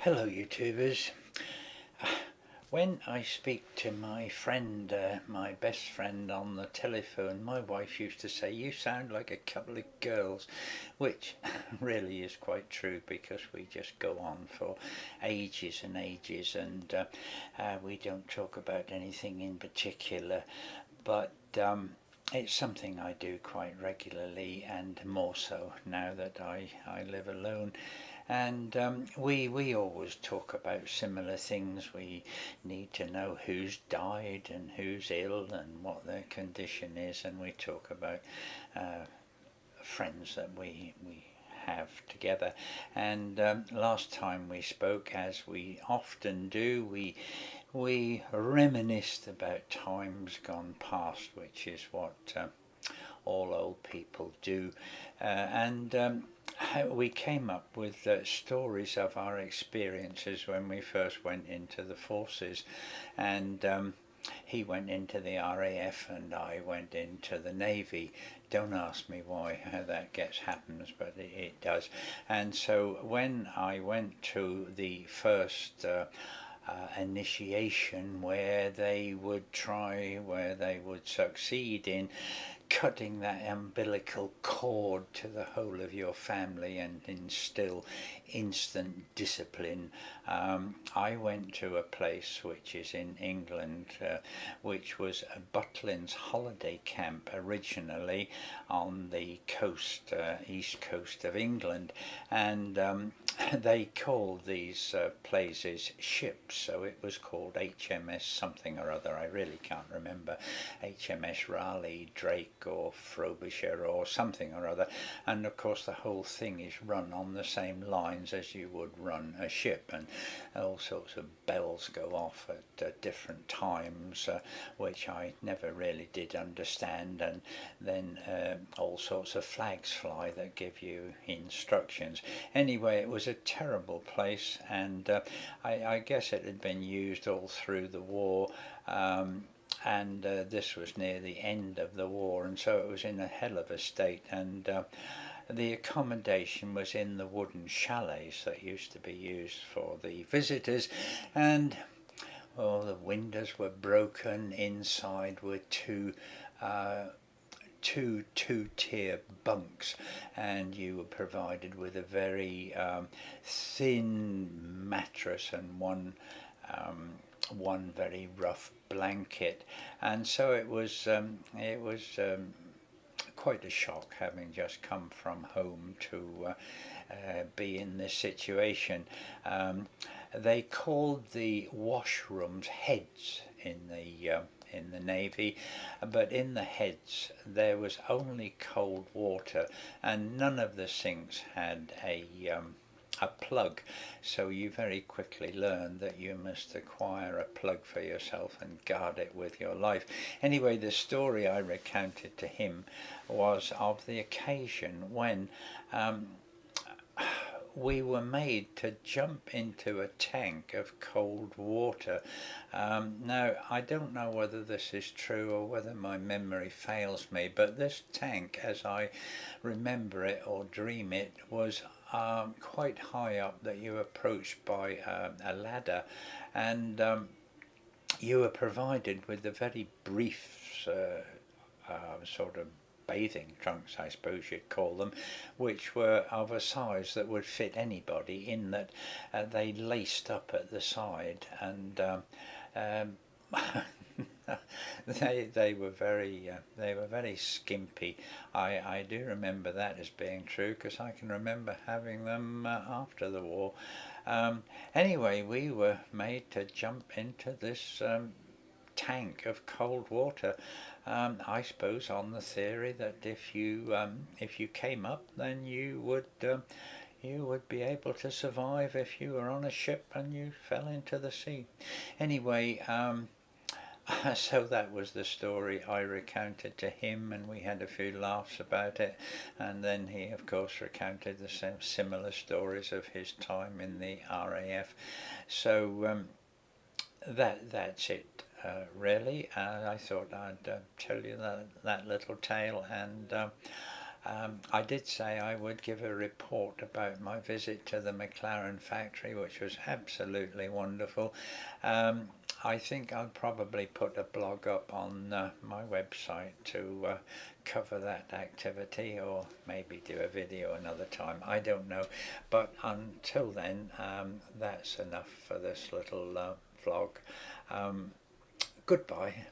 Hello, YouTubers. When I speak to my friend, my best friend on the telephone, my wife used to say, "You sound like a couple of girls," which really is quite true because we just go on for ages and ages and we don't talk about anything in particular. But it's something I do quite regularly and more so now that I live alone. And we always talk about similar things. We need to know who's died and who's ill and what their condition is, and we talk about friends that we have together. And last time we spoke, as we often do, we reminisced about times gone past, which is what all old people do. And we came up with stories of our experiences when we first went into the forces. And he went into the RAF and I went into the Navy. Don't ask me why, how that happens, but it does. And so when I went to the first initiation, where they would succeed in cutting that umbilical cord to the whole of your family and instill instant discipline. I went to a place which is in England, which was a butlins-holiday-camp originally on the coast, east coast of England, and they called these places ships, so it was called HMS something or other. I really can't remember, HMS Raleigh, Drake or Frobisher or something or other. And of course the whole thing is run on the same lines as you would run a ship, and all sorts of bells go off at different times, which I never really did understand, and then all sorts of flags fly that give you instructions. Anyway, it was a terrible place, and I guess it had been used all through the war. And this was near the end of the war, and so it was in a hell of a state. And the accommodation was in the wooden chalets that used to be used for the visitors, and the windows were broken. Inside were two-tier bunks, and you were provided with a very thin mattress and one very rough blanket. And so it was quite a shock, having just come from home, to be in this situation. They called the washrooms heads in the Navy, but in the heads there was only cold water, and none of the sinks had a plug, so you very quickly learn that you must acquire a plug for yourself and guard it with your life. Anyway, the story I recounted to him was of the occasion when we were made to jump into a tank of cold water. Now, I don't know whether this is true or whether my memory fails me, but this tank, as I remember it or dream it, was quite high up, that you approached by a ladder, and you were provided with a very brief sort of bathing trunks, I suppose you'd call them, which were of a size that would fit anybody, in that they laced up at the side, and they were very skimpy. I do remember that as being true, because I can remember having them after the war. Anyway, we were made to jump into this tank of cold water. I suppose on the theory that if you came up, then you would be able to survive if you were on a ship and you fell into the sea. Anyway, so that was the story I recounted to him, and we had a few laughs about it. And then he, of course, recounted the same similar stories of his time in the RAF. So that's it. Really, I thought I'd tell you that little tale, and I did say I would give a report about my visit to the McLaren factory, which was absolutely wonderful. I think I'll probably put a blog up on my website to cover that activity, or maybe do a video another time. I don't know. But until then, that's enough for this little vlog. Goodbye.